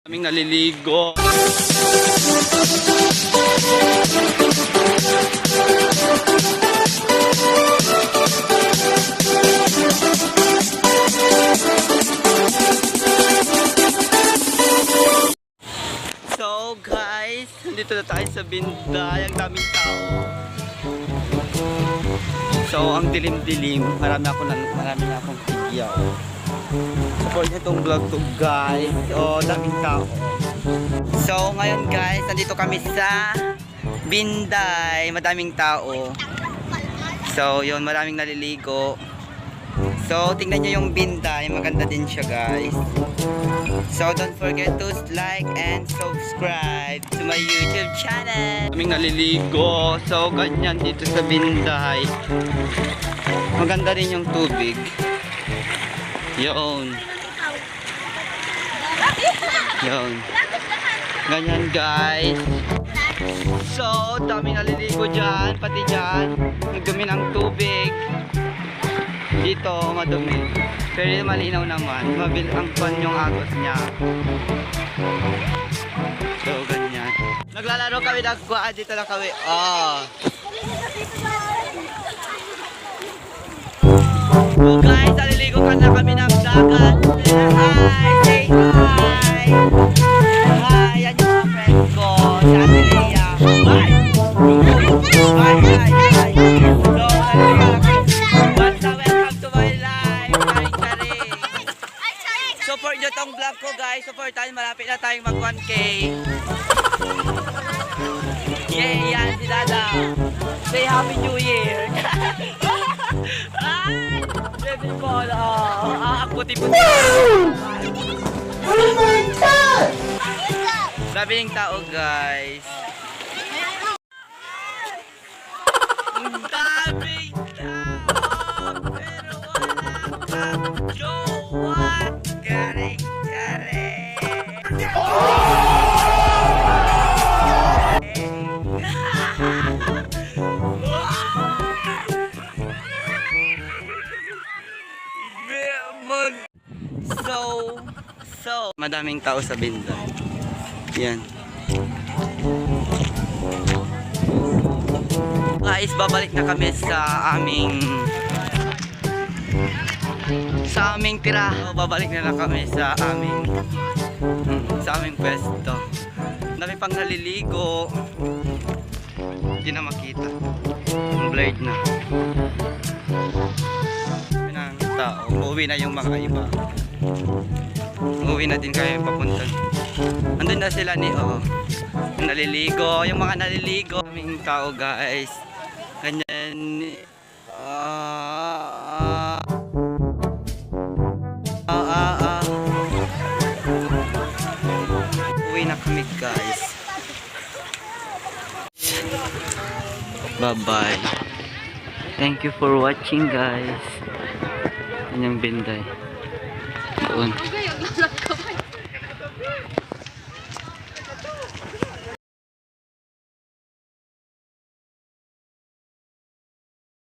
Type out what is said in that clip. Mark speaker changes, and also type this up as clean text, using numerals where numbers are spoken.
Speaker 1: Kaming naliligo. So guys, nandito na tayo sa Binday. Ang daming tao. So ang dilim-dilim. Marami na akong video. Support nyo itong vlog to guys. So daming tao. So ngayon guys, nandito kami sa Binday. Madaming tao. So yun, maraming naliligo. So tingnan nyo yung Binday. Maganda din siya guys. So don't forget to like and subscribe to my YouTube channel. Kaming naliligo. So ganyan dito sa Binday. Maganda rin yung tubig. Yun. Yun. Ganyan guys. So dami naliligo dyan. Pati dyan nagdumi ng tubig. Dito madumi. Pero malinaw naman. Ang pan yung agos niya. So ganyan. Naglalaro kami ng kuwaan. Dito lang kami. Oh. So guys, naliligo ka na kami ng dagat. Hi! Say hi! Hi! Yan yung mga friend ko. Si Ate Lea. Hi! Hi! Hi! So, welcome to my life. Hi, Charing. Support nyo tong vlog ko guys. Support tayo. Malapit na tayong mag 1K. Yay! Yan si Dada. Say Happy New Year. Ay! Baby ball. Ang puti-puti. Oh my God! Sabi ng tao guys. Ang daming tao. Pero walang kagjowa. Kare-kare. So, madaming tao sa Binday. Yan. Guys, babalik na kami sa aming tirahan. Babalik na lang kami sa aming pwesto. Dami pang naliligo. Hindi na makita. Ang blurred na. Pinang tao. Uuwi na yung mga iba. Uuwi na din kayo papunta. Andun na sila ni naliligo. Yung mga naliligo. Kaming tao guys. Ganyan. Uwi na kami guys. Bye bye. Thank you for watching guys. Yan yung Binday. Doon.